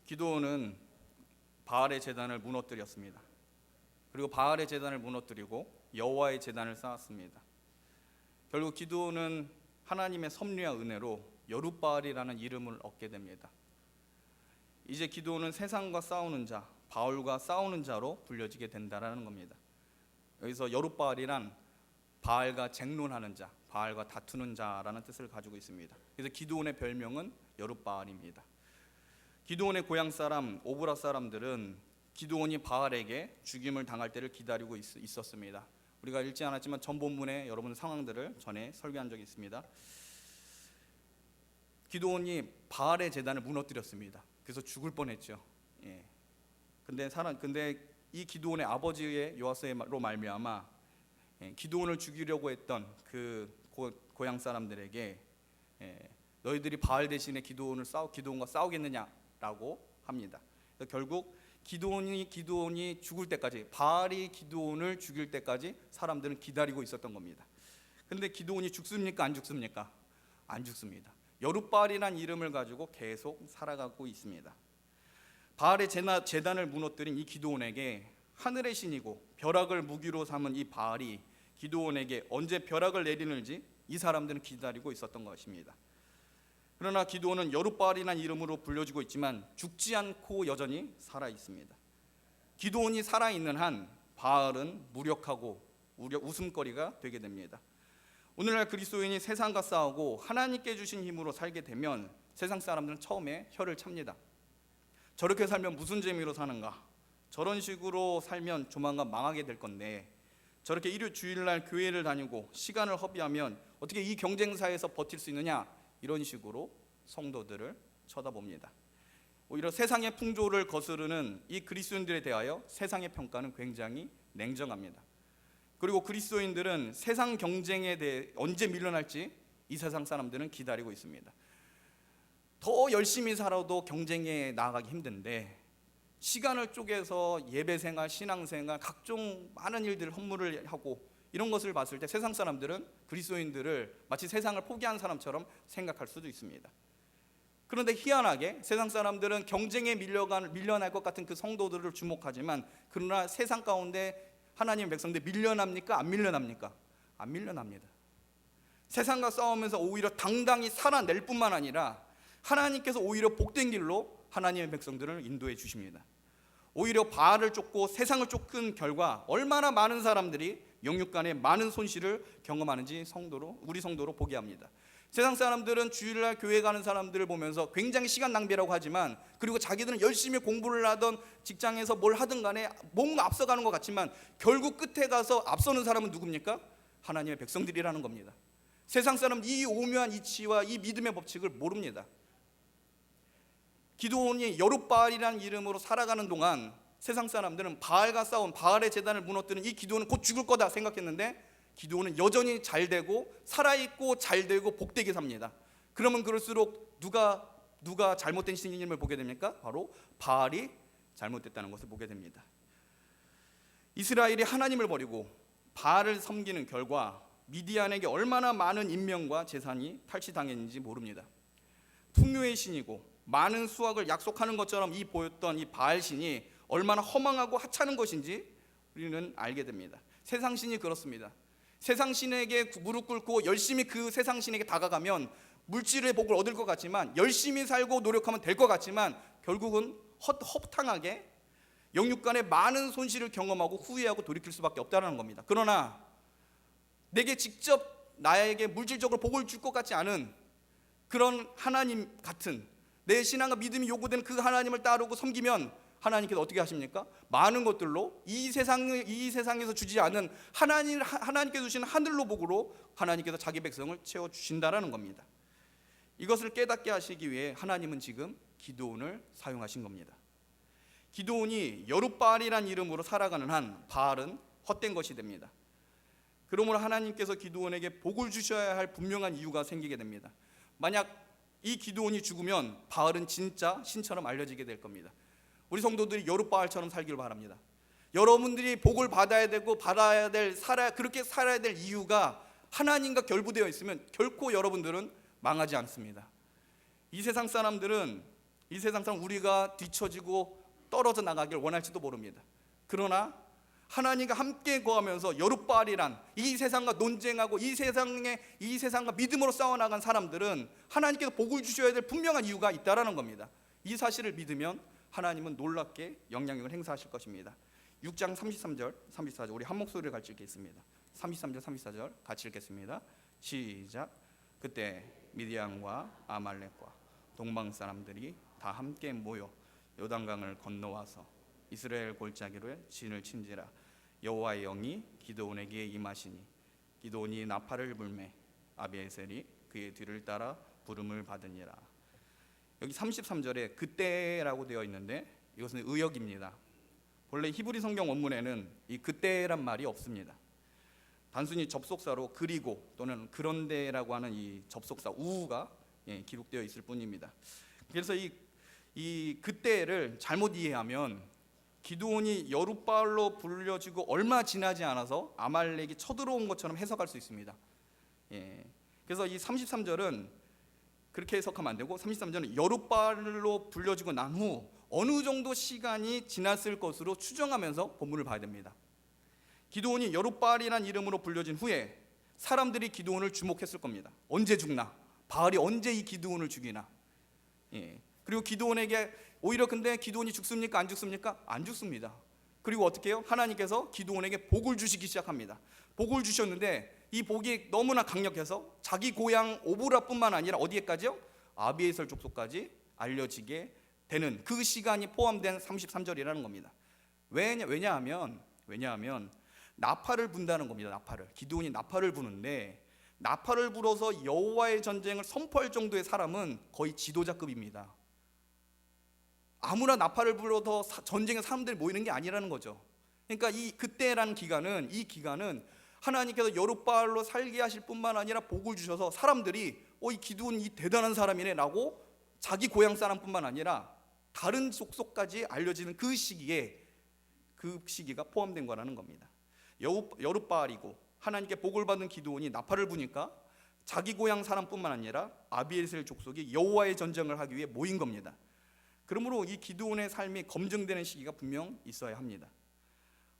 기드온은 바알의 제단을 무너뜨렸습니다. 그리고 바알의 제단을 무너뜨리고 여호와의 제단을 쌓았습니다. 결국 기드온은 하나님의 섭리와 은혜로 여룻바알이라는 이름을 얻게 됩니다. 이제 기드온은 세상과 싸우는 자, 바울과 싸우는 자로 불려지게 된다라는 겁니다. 여기서 여룻바알이란 바알과 쟁론하는 자, 바알과 다투는 자라는 뜻을 가지고 있습니다. 그래서 기드온의 별명은 여룻바알입니다. 기드온의 고향 사람 오브라 사람들은 기드온이 바알에게 죽임을 당할 때를 기다리고 있었습니다. 우리가 읽지 않았지만 전 본문에 여러분 상황들을 전에 설교한 적이 있습니다. 기드온이 바알의 제단을 무너뜨렸습니다. 그래서 죽을 뻔했죠. 근데 이 기드온의 아버지의 요아스로 말미암아 기드온을 죽이려고 했던 그 고향 사람들에게 너희들이 바알 대신에 기드온과 싸우겠느냐라고 합니다. 그래서 결국 기드온이 죽을 때까지, 바알이 기드온을 죽일 때까지 사람들은 기다리고 있었던 겁니다. 근데 기드온이 죽습니까? 안 죽습니까? 안 죽습니다. 여룻바알이라는 이름을 가지고 계속 살아가고 있습니다. 바알의 제단을 무너뜨린 이 기드온에게 하늘의 신이고 벼락을 무기로 삼은 이 바알이 기드온에게 언제 벼락을 내리는지 이 사람들은 기다리고 있었던 것입니다. 그러나 기드온은 여룻바알이라는 이름으로 불려지고 있지만 죽지 않고 여전히 살아 있습니다. 기드온이 살아있는 한 바알은 무력하고 웃음거리가 되게 됩니다. 오늘날 그리스도인이 세상과 싸우고 하나님께 주신 힘으로 살게 되면 세상 사람들은 처음에 혀를 찹니다. 저렇게 살면 무슨 재미로 사는가? 저런 식으로 살면 조만간 망하게 될 건데 저렇게 주일날 교회를 다니고 시간을 허비하면 어떻게 이 경쟁사에서 버틸 수 있느냐? 이런 식으로 성도들을 쳐다봅니다. 오히려 세상의 풍조를 거스르는 이 그리스도인들에 대하여 세상의 평가는 굉장히 냉정합니다. 그리고 그리스도인들은 세상 경쟁에 대해 언제 밀려날지 이 세상 사람들은 기다리고 있습니다. 더 열심히 살아도 경쟁에 나아가기 힘든데 시간을 쪼개서 예배생활, 신앙생활, 각종 많은 일들 헌물을 하고 이런 것을 봤을 때 세상 사람들은 그리스도인들을 마치 세상을 포기한 사람처럼 생각할 수도 있습니다. 그런데 희한하게 세상 사람들은 경쟁에 밀려날 것 같은 그 성도들을 주목하지만 그러나 세상 가운데 하나님의 백성들 밀려납니까? 안 밀려납니까? 안 밀려납니다. 세상과 싸우면서 오히려 당당히 살아낼 뿐만 아니라 하나님께서 오히려 복된 길로 하나님의 백성들을 인도해 주십니다. 오히려 바알을 쫓고 세상을 쫓은 결과 얼마나 많은 사람들이 영육간에 많은 손실을 경험하는지 우리 성도로 보게 합니다. 세상 사람들은 주일날 교회 가는 사람들을 보면서 굉장히 시간 낭비라고 하지만 그리고 자기들은 열심히 공부를 하던 직장에서 뭘 하든 간에 뭔가 앞서가는 것 같지만 결국 끝에 가서 앞서는 사람은 누굽니까? 하나님의 백성들이라는 겁니다. 세상 사람은 이 오묘한 이치와 이 믿음의 법칙을 모릅니다. 기드온이 여룻바알이라는 이름으로 살아가는 동안 세상 사람들은 바알과 싸운 바알의 제단을 무너뜨리는 이 기드온은 곧 죽을 거다 생각했는데 기드온은 여전히 잘되고 살아있고 잘되고 복되게 삽니다. 그러면 그럴수록 누가 잘못된 신임을 보게 됩니까? 바로 바알이 잘못됐다는 것을 보게 됩니다. 이스라엘이 하나님을 버리고 바알을 섬기는 결과 미디안에게 얼마나 많은 인명과 재산이 탈취당했는지 모릅니다. 풍요의 신이고 많은 수확을 약속하는 것처럼 보였던 이 바알 신이 얼마나 허망하고 하찮은 것인지 우리는 알게 됩니다. 세상 신이 그렇습니다. 세상 신에게 무릎 꿇고 열심히 그 세상 신에게 다가가면 물질의 복을 얻을 것 같지만 열심히 살고 노력하면 될 것 같지만 결국은 허탕하게 영육간에 많은 손실을 경험하고 후회하고 돌이킬 수밖에 없다는 겁니다. 그러나 내게 직접 나에게 물질적으로 복을 줄 것 같지 않은 그런 하나님 같은 내 신앙과 믿음이 요구되는 그 하나님을 따르고 섬기면 하나님께서 어떻게 하십니까? 많은 것들로 이 세상에서 주지 않은 하나님께서 주시는 하늘로 복으로 하나님께서 자기 백성을 채워주신다라는 겁니다. 이것을 깨닫게 하시기 위해 하나님은 지금 기드온을 사용하신 겁니다. 기드온이 여룻바알이라는 이름으로 살아가는 한 바알은 헛된 것이 됩니다. 그러므로 하나님께서 기드온에게 복을 주셔야 할 분명한 이유가 생기게 됩니다. 만약 이 기드온이 죽으면 바알은 진짜 신처럼 알려지게 될 겁니다. 우리 성도들이 여룻바알처럼 살기를 바랍니다. 여러분들이 복을 받아야 되고 그렇게 살아야 될 이유가 하나님과 결부되어 있으면 결코 여러분들은 망하지 않습니다. 이 세상 사람들은 이 세상 사람 우리가 뒤처지고 떨어져 나가길 원할지도 모릅니다. 그러나 하나님과 함께 거하면서 여룻바알이란 이 세상과 논쟁하고 이 세상과 믿음으로 싸워나간 사람들은 하나님께서 복을 주셔야 될 분명한 이유가 있다라는 겁니다. 이 사실을 믿으면 하나님은 놀랍게 영향력을 행사하실 것입니다. 6장 33절 34절 우리 한 목소리를 같이 읽겠습니다. 33절 34절 같이 읽겠습니다. 시작. 그때 미디안과 아말렉과 동방 사람들이 다 함께 모여 요단강을 건너와서 이스라엘 골짜기로 진을 친지라. 여호와의 영이 기드온에게 임하시니 기드온이 나팔을 불매 아비에셀이 그의 뒤를 따라 부름을 받으니라. 여기 33절에 그때라고 되어 있는데 이것은 의역입니다. 원래 히브리 성경 원문에는 이 그때란 말이 없습니다. 단순히 접속사로 그리고 또는 그런데라고 하는 이 접속사 우가 기록되어 있을 뿐입니다. 그래서 이 그때를 잘못 이해하면 기드온이 여룻바알로 불려지고 얼마 지나지 않아서 아말렉이 쳐들어온 것처럼 해석할 수 있습니다. 그래서 이 33절은 그렇게 해석하면 안 되고 33절은 여룻바알로 불려지고 난 후 어느 정도 시간이 지났을 것으로 추정하면서 본문을 봐야 됩니다. 기드온이 여룻바알이라는 이름으로 불려진 후에 사람들이 기드온을 주목했을 겁니다. 언제 죽나? 바알이 언제 이 기드온을 죽이나? 그리고 기드온에게 오히려 근데 기드온이 죽습니까? 안 죽습니까? 안 죽습니다. 그리고 어떻게 해요? 하나님께서 기드온에게 복을 주시기 시작합니다. 복을 주셨는데 이 복이 너무나 강력해서 자기 고향 오브라뿐만 아니라 어디에까지요? 아비에셀 족속까지 알려지게 되는 그 시간이 포함된 33절이라는 겁니다. 왜냐하면 나팔을 분다는 겁니다. 나팔을. 기드온이 나팔을 부는데 나팔을 불어서 여호와의 전쟁을 선포할 정도의 사람은 거의 지도자급입니다. 아무나 나팔을 불어서 전쟁에 사람들이 모이는 게 아니라는 거죠. 그러니까 이 그때라는 기간은 이 기간은 하나님께서 여룻바알로 살게 하실 뿐만 아니라 복을 주셔서 사람들이 이 기드온 이 대단한 사람이네라고 자기 고향 사람뿐만 아니라 다른 족속까지 알려지는 그 시기에 그 시기가 포함된 거라는 겁니다. 여룻바알이고 하나님께 복을 받은 기드온이 나팔을 부니까 자기 고향 사람뿐만 아니라 아비에셀 족속이 여호와의 전쟁을 하기 위해 모인 겁니다. 그러므로 이 기드온의 삶이 검증되는 시기가 분명 있어야 합니다.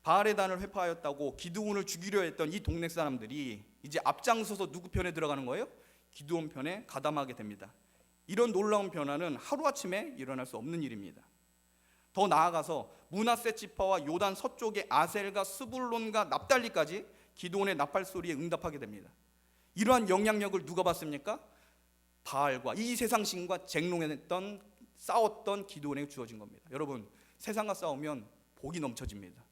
바알의 단을 회파하였다고 기드온을 죽이려 했던 이 동네 사람들이 이제 앞장서서 누구 편에 들어가는 거예요? 기드온 편에 가담하게 됩니다. 이런 놀라운 변화는 하루아침에 일어날 수 없는 일입니다. 더 나아가서 므낫세 지파와 요단 서쪽의 아셀과 스불론과 납달리까지 기드온의 나팔 소리에 응답하게 됩니다. 이러한 영향력을 누가 받습니까? 바알과 이 세상 신과 싸웠던 기드온에게 주어진 겁니다. 여러분, 세상과 싸우면 복이 넘쳐집니다.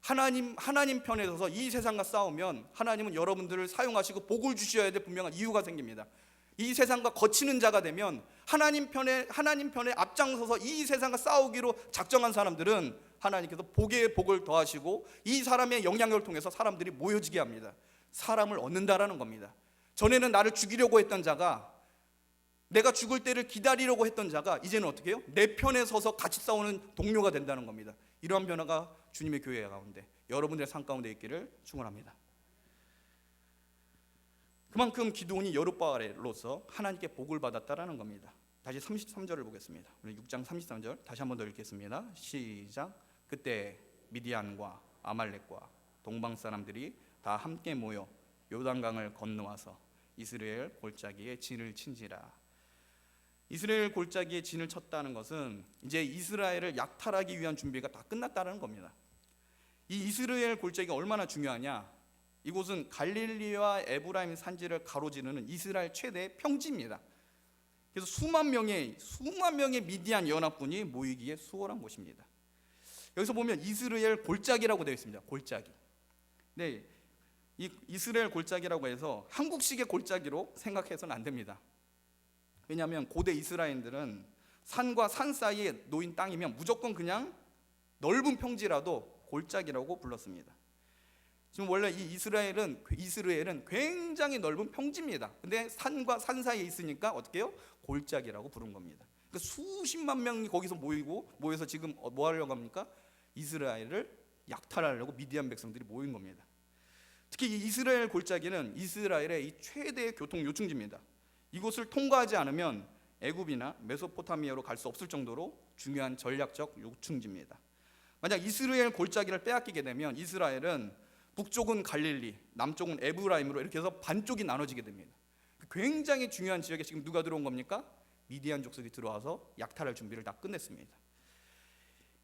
하나님 편에 서서 이 세상과 싸우면 하나님은 여러분들을 사용하시고 복을 주셔야 될 분명한 이유가 생깁니다. 이 세상과 거치는 자가 되면 하나님 편에 앞장서서 이 세상과 싸우기로 작정한 사람들은 하나님께서 복에 복을 더하시고 이 사람의 영향력을 통해서 사람들이 모여지게 합니다. 사람을 얻는다라는 겁니다. 전에는 나를 죽이려고 했던 자가, 내가 죽을 때를 기다리려고 했던 자가 이제는 어떻게 해요? 내 편에 서서 같이 싸우는 동료가 된다는 겁니다. 이러한 변화가 주님의 교회 가운데, 여러분들의 삶 가운데 있기를 축원합니다. 그만큼 기드온이 여룻바알로서 하나님께 복을 받았다라는 겁니다. 다시 33절을 보겠습니다. 우리 6장 33절 다시 한번 더 읽겠습니다. 시작. 그때 미디안과 아말렉과 동방 사람들이 다 함께 모여 요단강을 건너와서 이스라엘 골짜기에 진을 친지라. 이스라엘 골짜기에 진을 쳤다는 것은 이제 이스라엘을 약탈하기 위한 준비가 다 끝났다는 겁니다. 이 이스라엘 골짜기가 얼마나 중요하냐? 이곳은 갈릴리와 에브라임 산지를 가로지르는 이스라엘 최대의 평지입니다. 그래서 수만 명의 미디안 연합군이 모이기에 수월한 곳입니다. 여기서 보면 이스라엘 골짜기라고 되어 있습니다. 골짜기. 네, 이 이스라엘 골짜기라고 해서 한국식의 골짜기로 생각해서는 안 됩니다. 왜냐하면 고대 이스라엘들은 산과 산 사이에 놓인 땅이면 무조건 그냥 넓은 평지라도 골짜기라고 불렀습니다. 지금 원래 이 이스라엘은 굉장히 넓은 평지입니다. 근데 산과 산 사이에 있으니까 어떻게 해요? 골짜기라고 부른 겁니다. 그러니까 수십만 명이 거기서 모여서 지금 뭐 하려고 합니까? 이스라엘을 약탈하려고 미디안 백성들이 모인 겁니다. 특히 이 이스라엘 골짜기는 이스라엘의 이 최대의 교통 요충지입니다. 이곳을 통과하지 않으면 애굽이나 메소포타미아로 갈 수 없을 정도로 중요한 전략적 요충지입니다. 만약 이스라엘 골짜기를 빼앗기게 되면 이스라엘은 북쪽은 갈릴리, 남쪽은 에브라임으로 이렇게 해서 반쪽이 나눠지게 됩니다. 굉장히 중요한 지역에 지금 누가 들어온 겁니까? 미디안 족속이 들어와서 약탈할 준비를 다 끝냈습니다.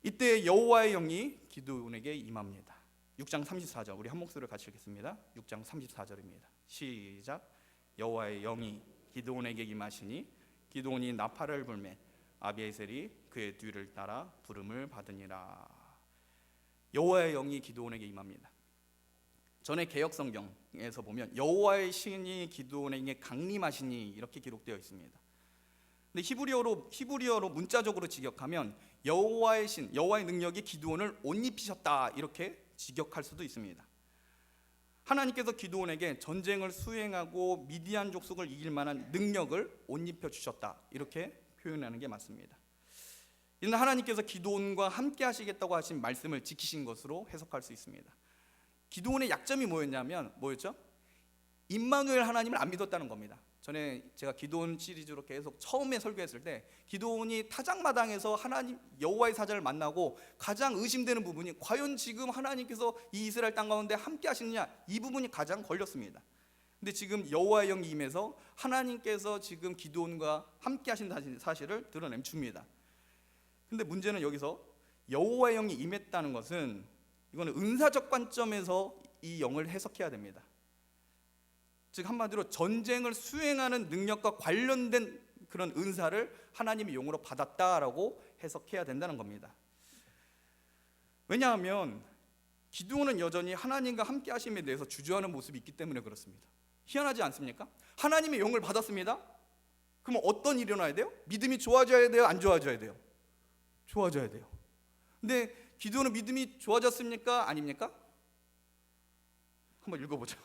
이때 여호와의 영이 기드온에게 임합니다. 6장 34절, 우리 한 목소리를 같이 읽겠습니다. 6장 34절입니다. 시작. 여호와의 영이 기드온에게 임하시니 기드온이 나팔을 불매 아비에셀이 그의 뒤를 따라 부름을 받으니라. 여호와의 영이 기드온에게 임합니다. 전에 개역 성경에서 보면 여호와의 신이 기드온에게 강림하시니 이렇게 기록되어 있습니다. 근데 히브리어로 문자적으로 직역하면 여호와의 신, 여호와의 능력이 기드온을 옷 입히셨다 이렇게 직역할 수도 있습니다. 하나님께서 기드온에게 전쟁을 수행하고 미디안 족속을 이길 만한 능력을 옷 입혀 주셨다 이렇게 표현하는 게 맞습니다. 이는 하나님께서 기드온과 함께 하시겠다고 하신 말씀을 지키신 것으로 해석할 수 있습니다. 기드온의 약점이 뭐였죠? 임마누엘 하나님을 안 믿었다는 겁니다. 전에 제가 기드온 시리즈로 계속 처음에 설교했을 때 기드온이 타작마당에서 하나님 여호와의 사자를 만나고 가장 의심되는 부분이 과연 지금 하나님께서 이 이스라엘 땅 가운데 함께 하시느냐, 이 부분이 가장 걸렸습니다. 근데 지금 여호와의 영이 임해서 하나님께서 지금 기드온과 함께 하신다는 사실을 드러내 줍니다. 근데 문제는 여기서 여호와의 영이 임했다는 것은 이거는 은사적 관점에서 이 영을 해석해야 됩니다. 즉 한마디로 전쟁을 수행하는 능력과 관련된 그런 은사를 하나님의 영으로 받았다라고 해석해야 된다는 겁니다. 왜냐하면 기드온은 여전히 하나님과 함께 하심에 대해서 주저하는 모습이 있기 때문에 그렇습니다. 희한하지 않습니까? 하나님의 영을 받았습니다. 그럼 어떤 일이 일어나야 돼요? 믿음이 좋아져야 돼요? 안 좋아져야 돼요? 좋아져야 돼요. 근데 기드온은 믿음이 좋아졌습니까? 아닙니까? 한번 읽어보죠.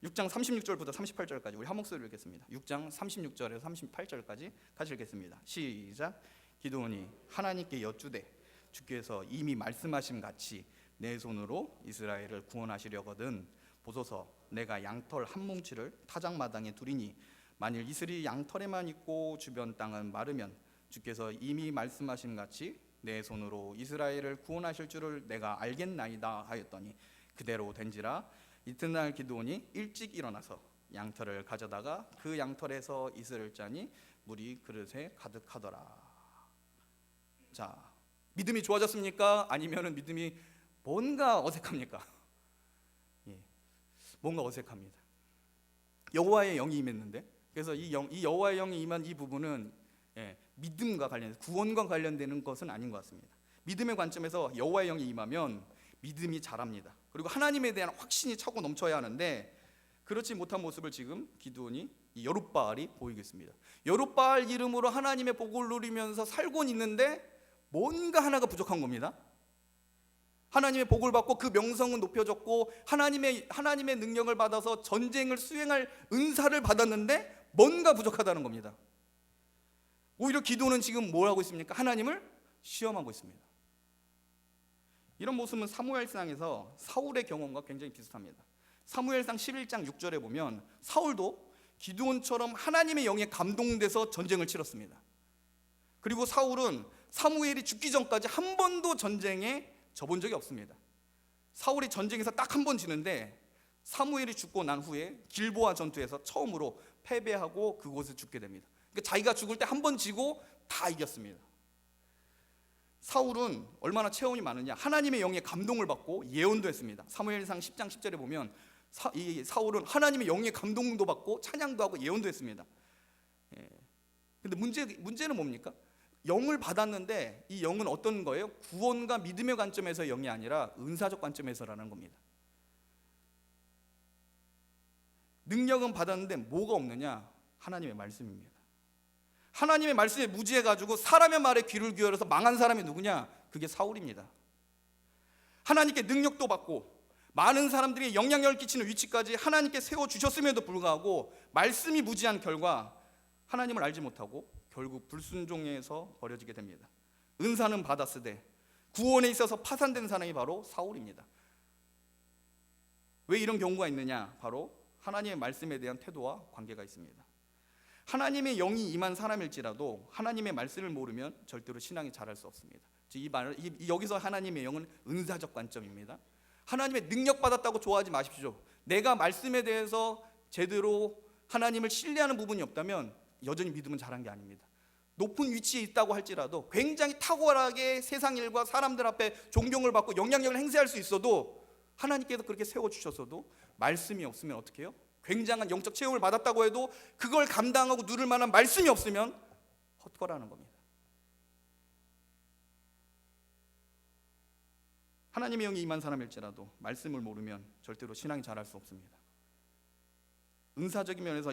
6장 36절부터 38절까지 우리 한 목소리로 읽겠습니다. 6장 36절에서 38절까지 같이 읽겠습니다. 시작. 기드온이 하나님께 여쭈되 주께서 이미 말씀하신 같이 내 손으로 이스라엘을 구원하시려거든 보소서 내가 양털 한 뭉치를 타작마당에 두리니 만일 이슬이 양털에만 있고 주변 땅은 마르면 주께서 이미 말씀하신 같이 내 손으로 이스라엘을 구원하실 줄을 내가 알겠나이다 하였더니 그대로 된지라. 이튿날 기드온이 일찍 일어나서 양털을 가져다가 그 양털에서 이슬을 짜니 물이 그릇에 가득하더라. 자, 믿음이 좋아졌습니까? 아니면은 믿음이 뭔가 어색합니까? 예, 뭔가 어색합니다. 여호와의 영이 임했는데, 그래서 이 여호와의 영이 임한 이 부분은 믿음과 관련해서 구원과 관련되는 것은 아닌 것 같습니다. 믿음의 관점에서 여호와의 영이 임하면 믿음이 자랍니다. 그리고 하나님에 대한 확신이 차고 넘쳐야 하는데 그렇지 못한 모습을 지금 기드온이 이 여룻바알이 보이겠습니다. 여룻바알 이름으로 하나님의 복을 누리면서 살고는 있는데 뭔가 하나가 부족한 겁니다. 하나님의 복을 받고 그 명성은 높여졌고 하나님의 능력을 받아서 전쟁을 수행할 은사를 받았는데 뭔가 부족하다는 겁니다. 오히려 기도는 지금 뭘 하고 있습니까? 하나님을 시험하고 있습니다. 이런 모습은 사무엘상에서 사울의 경험과 굉장히 비슷합니다. 사무엘상 11장 6절에 보면 사울도 기드온처럼 하나님의 영에 감동돼서 전쟁을 치렀습니다. 그리고 사울은 사무엘이 죽기 전까지 한 번도 전쟁에 져본 적이 없습니다. 사울이 전쟁에서 딱 한 번 지는데 사무엘이 죽고 난 후에 길보아 전투에서 처음으로 패배하고 그곳에 죽게 됩니다. 그러니까 자기가 죽을 때 한 번 지고 다 이겼습니다. 사울은 얼마나 체험이 많으냐, 하나님의 영에 감동을 받고 예언도 했습니다. 사무엘상 10장 10절에 보면 사울은 하나님의 영에 감동도 받고 찬양도 하고 예언도 했습니다. 근데 문제는 뭡니까? 영을 받았는데 이 영은 어떤 거예요? 구원과 믿음의 관점에서 영이 아니라 은사적 관점에서라는 겁니다. 능력은 받았는데 뭐가 없느냐? 하나님의 말씀입니다. 하나님의 말씀에 무지해가지고 사람의 말에 귀를 기울여서 망한 사람이 누구냐? 그게 사울입니다. 하나님께 능력도 받고 많은 사람들이 영향력을 끼치는 위치까지 하나님께 세워주셨음에도 불구하고 말씀이 무지한 결과 하나님을 알지 못하고 결국 불순종에서 버려지게 됩니다. 은사는 받았으되 구원에 있어서 파산된 사람이 바로 사울입니다. 왜 이런 경우가 있느냐? 바로 하나님의 말씀에 대한 태도와 관계가 있습니다. 하나님의 영이 임한 사람일지라도 하나님의 말씀을 모르면 절대로 신앙이 자랄 수 없습니다. 여기서 하나님의 영은 은사적 관점입니다. 하나님의 능력 받았다고 좋아하지 마십시오. 내가 말씀에 대해서 제대로 하나님을 신뢰하는 부분이 없다면 여전히 믿음은 자란 게 아닙니다. 높은 위치에 있다고 할지라도 굉장히 탁월하게 세상 일과 사람들 앞에 존경을 받고 영향력을 행사할 수 있어도 하나님께서 그렇게 세워주셨어도 말씀이 없으면 어떻게 해요? 굉장한 영적 체험을 받았다고 해도 그걸 감당하고 누릴 만한 말씀이 없으면 헛거라는 겁니다. 하나님의 영이 임한 사람일지라도 말씀을 모르면 절대로 신앙이 자랄 수 없습니다. 은사적인 면에서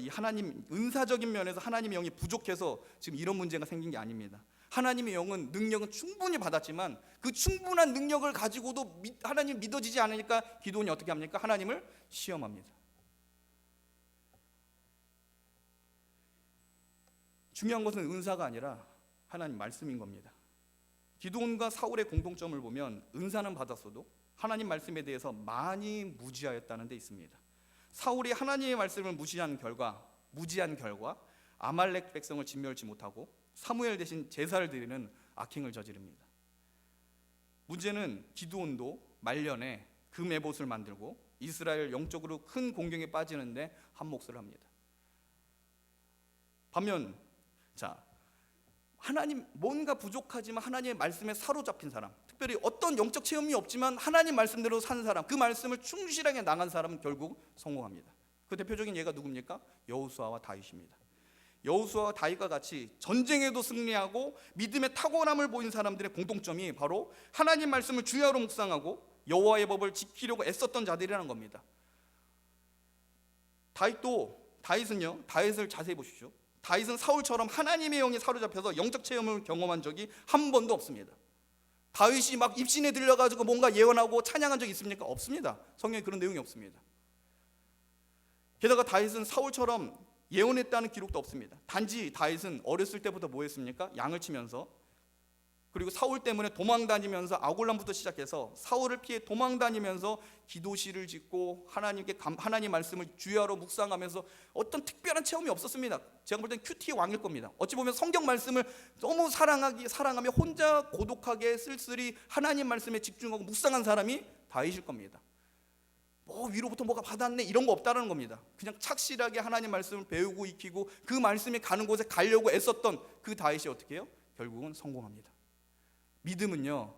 은사적인 면에서 하나님의 영이 부족해서 지금 이런 문제가 생긴 게 아닙니다. 하나님의 영은 능력은 충분히 받았지만 그 충분한 능력을 가지고도 하나님 믿어지지 않으니까 기도원이 어떻게 합니까? 하나님을 시험합니다. 중요한 것은 은사가 아니라 하나님 말씀인 겁니다. 기드온과 사울의 공통점을 보면 은사는 받았어도 하나님 말씀에 대해서 많이 무지하였다는 데 있습니다. 사울이 하나님의 말씀을 무지한 결과 아말렉 백성을 진멸치 못하고 사무엘 대신 제사를 드리는 악행을 저지릅니다. 문제는 기드온도 말년에 금에봇을 만들고 이스라엘 영적으로 큰 공경에 빠지는데 한몫을 합니다. 반면 하나님 뭔가 부족하지만 하나님의 말씀에 사로잡힌 사람, 특별히 어떤 영적 체험이 없지만 하나님 말씀대로 산 사람, 그 말씀을 충실하게 나간 사람은 결국 성공합니다. 그 대표적인 예가 누굽니까? 여호수아와 다윗입니다. 여호수아와 다윗과 같이 전쟁에도 승리하고 믿음의 탁월함을 보인 사람들의 공통점이 바로 하나님 말씀을 주야로 묵상하고 여호와의 법을 지키려고 애썼던 자들이라는 겁니다. 다윗을 자세히 보십시오. 다윗은 사울처럼 하나님의 영에 사로잡혀서 영적 체험을 경험한 적이 한 번도 없습니다. 다윗이 막 입신에 들려가지고 뭔가 예언하고 찬양한 적이 있습니까? 없습니다. 성경에 그런 내용이 없습니다. 게다가 다윗은 사울처럼 예언했다는 기록도 없습니다. 단지 다윗은 어렸을 때부터 뭐 했습니까? 양을 치면서, 그리고 사울 때문에 도망다니면서 아골람부터 시작해서 사울을 피해 도망다니면서 기도실을 짓고 하나님 말씀을 주야로 묵상하면서 어떤 특별한 체험이 없었습니다. 제가 볼 땐 큐티의 왕일 겁니다. 어찌 보면 성경 말씀을 너무 사랑하며 혼자 고독하게 쓸쓸히 하나님 말씀에 집중하고 묵상한 사람이 다윗일 겁니다. 위로부터 뭐가 받았네 이런 거 없다는 겁니다. 그냥 착실하게 하나님 말씀을 배우고 익히고 그 말씀이 가는 곳에 가려고 애썼던 그 다윗이 어떻게 해요? 결국은 성공합니다. 믿음은요,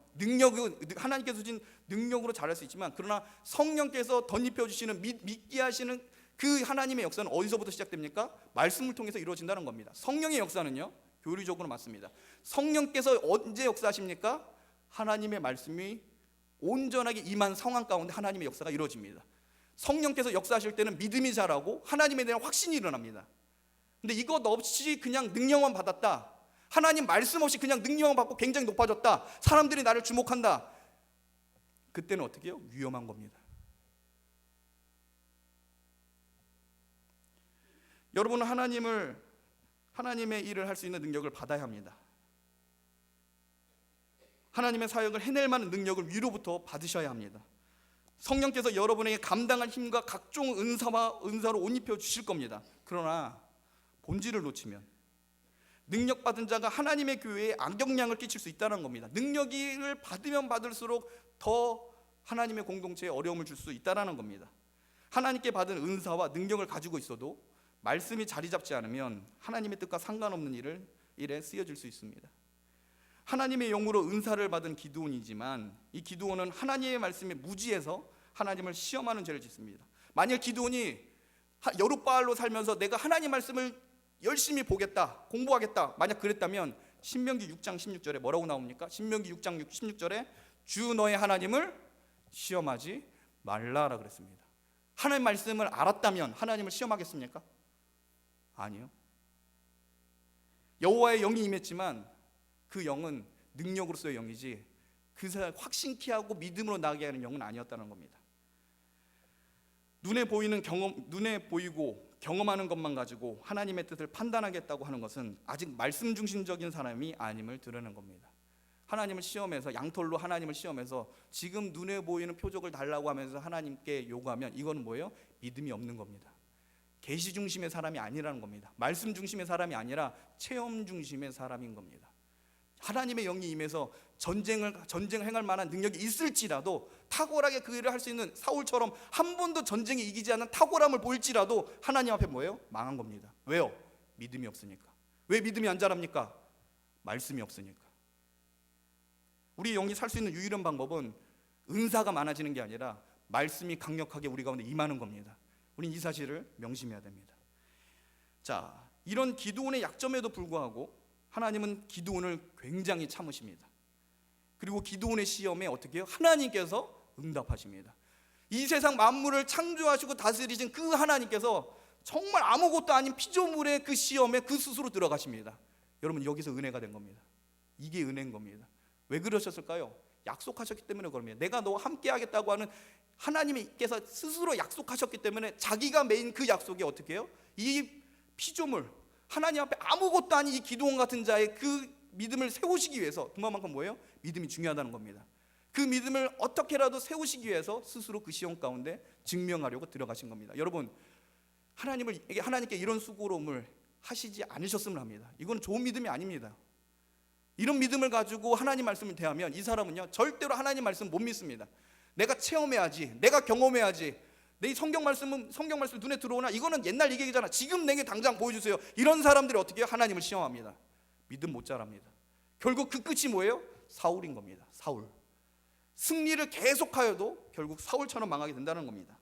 하나님께서 주신 능력으로 자랄 수 있지만, 그러나 성령께서 덧입혀 주시는 믿게 하시는 그 하나님의 역사는 어디서부터 시작됩니까? 말씀을 통해서 이루어진다는 겁니다. 성령의 역사는요, 교리적으로 맞습니다. 성령께서 언제 역사하십니까? 하나님의 말씀이 온전하게 임한 상황 가운데 하나님의 역사가 이루어집니다. 성령께서 역사하실 때는 믿음이 자라고 하나님에 대한 확신이 일어납니다. 근데 이것 없이 그냥 능력만 받았다, 하나님 말씀 없이 그냥 능력만 받고 굉장히 높아졌다, 사람들이 나를 주목한다, 그때는 어떻게 해요? 위험한 겁니다. 여러분은 하나님의 일을 할 수 있는 능력을 받아야 합니다. 하나님의 사역을 해낼 만한 능력을 위로부터 받으셔야 합니다. 성령께서 여러분에게 감당할 힘과 각종 은사로 옷 입혀 주실 겁니다. 그러나 본질을 놓치면 능력 받은 자가 하나님의 교회에 악영향을 끼칠 수 있다는 겁니다. 능력을 받으면 받을수록 더 하나님의 공동체에 어려움을 줄 수 있다는 겁니다. 하나님께 받은 은사와 능력을 가지고 있어도 말씀이 자리 잡지 않으면 하나님의 뜻과 상관없는 일에 쓰여질 수 있습니다. 하나님의 영으로 은사를 받은 기드온이지만 이 기드온은 하나님의 말씀에 무지해서 하나님을 시험하는 죄를 짓습니다. 만약 기드온이 여룻바알로 살면서 내가 하나님 말씀을 열심히 보겠다, 공부하겠다, 만약 그랬다면 신명기 6장 16절에 뭐라고 나옵니까? 신명기 6장 16절에 주 너의 하나님을 시험하지 말라라 그랬습니다. 하나님 말씀을 알았다면 하나님을 시험하겠습니까? 아니요. 여호와의 영이 임했지만 그 영은 능력으로서의 영이지 그 사람 확신케 하고 믿음으로 나가게 하는 영은 아니었다는 겁니다. 눈에 보이고 경험하는 것만 가지고 하나님의 뜻을 판단하겠다고 하는 것은 아직 말씀 중심적인 사람이 아님을 드러내는 겁니다. 하나님을 시험해서, 양털로 하나님을 시험해서 지금 눈에 보이는 표적을 달라고 하면서 하나님께 요구하면 이거는 뭐예요? 믿음이 없는 겁니다. 계시 중심의 사람이 아니라는 겁니다. 말씀 중심의 사람이 아니라 체험 중심의 사람인 겁니다. 하나님의 영이 임해서 전쟁을 행할 만한 능력이 있을지라도, 탁월하게 그 일을 할 수 있는 사울처럼 한 번도 전쟁에 이기지 않은 탁월함을 보일지라도 하나님 앞에 뭐예요? 망한 겁니다. 왜요? 믿음이 없으니까. 왜 믿음이 안 자랍니까? 말씀이 없으니까. 우리 영이 살 수 있는 유일한 방법은 은사가 많아지는 게 아니라 말씀이 강력하게 우리 가운데 임하는 겁니다. 우린 이 사실을 명심해야 됩니다. 자, 이런 기드온의 약점에도 불구하고 하나님은 기드온을 굉장히 참으십니다. 그리고 기드온의 시험에 어떻게 해요? 하나님께서 응답하십니다. 이 세상 만물을 창조하시고 다스리신 그 하나님께서 정말 아무것도 아닌 피조물의 그 시험에 그 스스로 들어가십니다. 여러분, 여기서 은혜가 된 겁니다. 이게 은혜인 겁니다. 왜 그러셨을까요? 약속하셨기 때문에 그럽니다. 내가 너와 함께 하겠다고 하는 하나님께서 스스로 약속하셨기 때문에 자기가 메인 그 약속이 어떻게 해요? 이 피조물, 하나님 앞에 아무것도 아닌 이 기드온 같은 자의 그 믿음을 세우시기 위해서, 그만큼 뭐예요? 믿음이 중요하다는 겁니다. 그 믿음을 어떻게라도 세우시기 위해서 스스로 그 시험 가운데 증명하려고 들어가신 겁니다. 여러분, 하나님께 이런 수고로움을 하시지 않으셨으면 합니다. 이건 좋은 믿음이 아닙니다. 이런 믿음을 가지고 하나님 말씀을 대하면 이 사람은요, 절대로 하나님 말씀 못 믿습니다. 내가 체험해야지, 내가 경험해야지, 내 성경 말씀 눈에 들어오나, 이거는 옛날 얘기잖아, 지금 내게 당장 보여주세요. 이런 사람들이 어떻게 해요? 하나님을 시험합니다. 믿음 못 자랍니다. 결국 그 끝이 뭐예요? 사울인 겁니다. 사울. 승리를 계속하여도 결국 사울처럼 망하게 된다는 겁니다.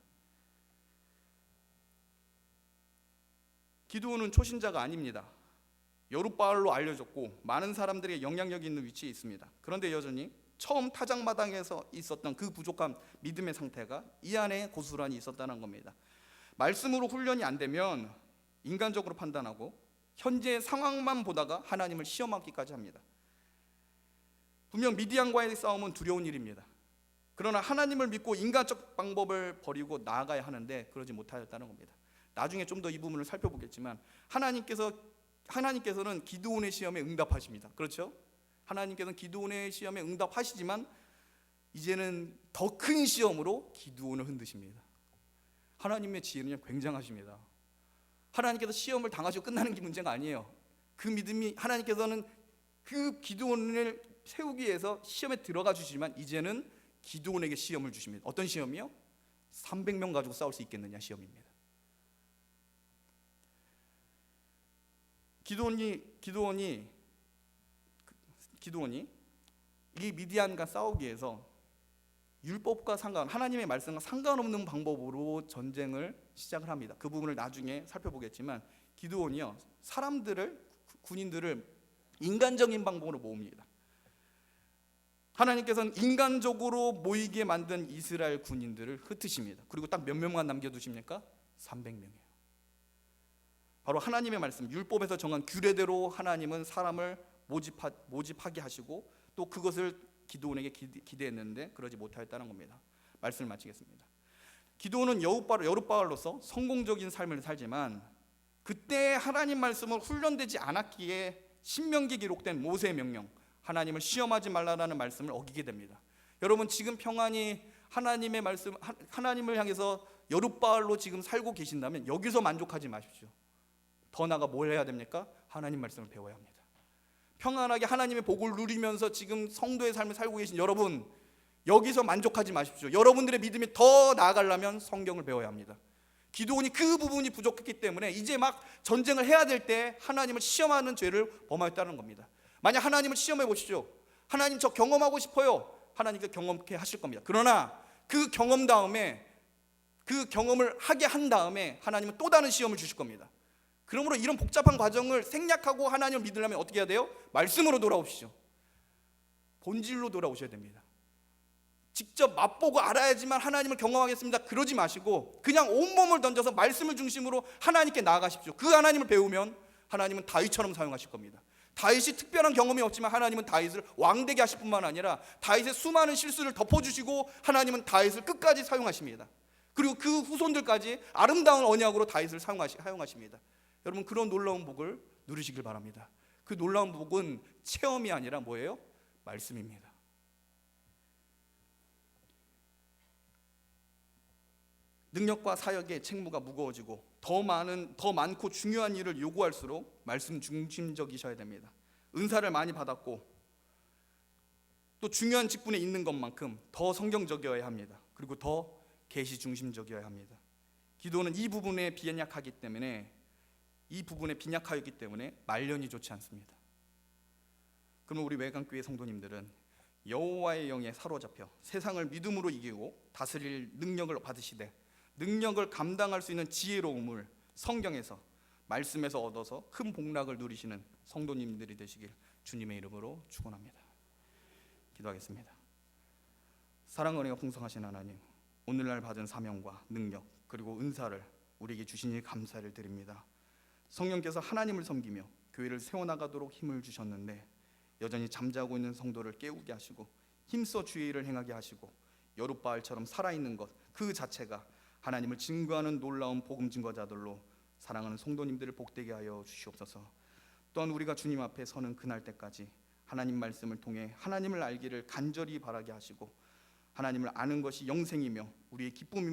기드온은 초신자가 아닙니다. 여룻바알로 알려졌고 많은 사람들의 영향력이 있는 위치에 있습니다. 그런데 여전히 처음 타작마당에서 있었던 그 부족한 믿음의 상태가 이 안에 고스란히 있었다는 겁니다. 말씀으로 훈련이 안 되면 인간적으로 판단하고 현재의 상황만 보다가 하나님을 시험하기까지 합니다. 분명 미디안과의 싸움은 두려운 일입니다. 그러나 하나님을 믿고 인간적 방법을 버리고 나아가야 하는데 그러지 못하였다는 겁니다. 나중에 좀 더 이 부분을 살펴보겠지만 하나님께서는 기드온의 시험에 응답하십니다. 그렇죠? 하나님께서는 기드온의 시험에 응답하시지만 이제는 더 큰 시험으로 기드온을 흔드십니다. 하나님의 지혜는 굉장하십니다. 하나님께서 시험을 당하시고 끝나는 게 문제가 아니에요. 그 믿음이, 하나님께서는 그 기드온을 세우기 위해서 시험에 들어가 주시지만 이제는 기드온에게 시험을 주십니다. 어떤 시험이요? 300명 가지고 싸울 수 있겠느냐 시험입니다. 기드온이 이 미디안과 싸우기 위해서 율법과 하나님의 말씀과 상관없는 방법으로 전쟁을 시작을 합니다. 그 부분을 나중에 살펴보겠지만 기드온이요, 군인들을 인간적인 방법으로 모읍니다. 하나님께서는 인간적으로 모이게 만든 이스라엘 군인들을 흩으십니다. 그리고 딱 몇 명만 남겨두십니까? 300명이에요. 바로 하나님의 말씀, 율법에서 정한 규례대로 하나님은 사람을 모집하게 하시고 또 그것을 기드온에게 기대했는데 그러지 못하였다는 겁니다. 말씀을 마치겠습니다. 기드온은 여룻바알로서 성공적인 삶을 살지만 그때 하나님 말씀은 훈련되지 않았기에 신명기에 기록된 모세의 명령, 하나님을 시험하지 말라라는 말씀을 어기게 됩니다. 여러분, 지금 평안히 하나님의 말씀, 하나님을 향해서 여룻바알로 지금 살고 계신다면 여기서 만족하지 마십시오. 더 나아가 뭘 해야 됩니까? 하나님 말씀을 배워야 합니다. 평안하게 하나님의 복을 누리면서 지금 성도의 삶을 살고 계신 여러분, 여기서 만족하지 마십시오. 여러분들의 믿음이 더 나아가려면 성경을 배워야 합니다. 기드온이 그 부분이 부족했기 때문에 이제 막 전쟁을 해야 될 때 하나님을 시험하는 죄를 범하였다는 겁니다. 만약 하나님을 시험해 보십시오. 하나님, 저 경험하고 싶어요. 하나님께 경험케 하실 겁니다. 그러나 그 경험을 하게 한 다음에 하나님은 또 다른 시험을 주실 겁니다. 그러므로 이런 복잡한 과정을 생략하고 하나님을 믿으려면 어떻게 해야 돼요? 말씀으로 돌아오시죠. 본질로 돌아오셔야 됩니다. 직접 맛보고 알아야지만 하나님을 경험하겠습니다, 그러지 마시고 그냥 온몸을 던져서 말씀을 중심으로 하나님께 나아가십시오. 그 하나님을 배우면 하나님은 다윗처럼 사용하실 겁니다. 다윗이 특별한 경험이 없지만 하나님은 다윗을 왕되게 하실 뿐만 아니라 다윗의 수많은 실수를 덮어주시고 하나님은 다윗을 끝까지 사용하십니다. 그리고 그 후손들까지 아름다운 언약으로 다윗을 사용하십니다. 여러분, 그런 놀라운 복을 누리시길 바랍니다. 그 놀라운 복은 체험이 아니라 뭐예요? 말씀입니다. 능력과 사역의 책무가 무거워지고 더 많고 중요한 일을 요구할수록 말씀 중심적이셔야 됩니다. 은사를 많이 받았고 또 중요한 직분에 있는 것만큼 더 성경적이어야 합니다. 그리고 더 계시 중심적이어야 합니다. 기도는 이 부분에 빈약하기 때문에 말년이 좋지 않습니다. 그러면 우리 외강교회 성도님들은 여호와의 영에 사로잡혀 세상을 믿음으로 이기고 다스릴 능력을 받으시되 능력을 감당할 수 있는 지혜로움을 성경에서 말씀에서 얻어서 큰 복락을 누리시는 성도님들이 되시길 주님의 이름으로 축원합니다. 기도하겠습니다. 사랑 은혜가 풍성하신 하나님, 오늘날 받은 사명과 능력 그리고 은사를 우리에게 주시니 감사를 드립니다. 성령께서 하나님을 섬기며 교회를 세워나가도록 힘을 주셨는데 여전히 잠자고 있는 성도를 깨우게 하시고 힘써 주의 일을 행하게 하시고 여룻바알처럼 살아있는 것 그 자체가 하나님을 증거하는 놀라운 복음 증거자들로 사랑하는 성도님들을 복되게 하여 주시옵소서. 또한 우리가 주님 앞에 서는 그날 때까지 하나님 말씀을 통해 하나님을 알기를 간절히 바라게 하시고 하나님을 아는 것이 영생이며 우리의 기쁨이며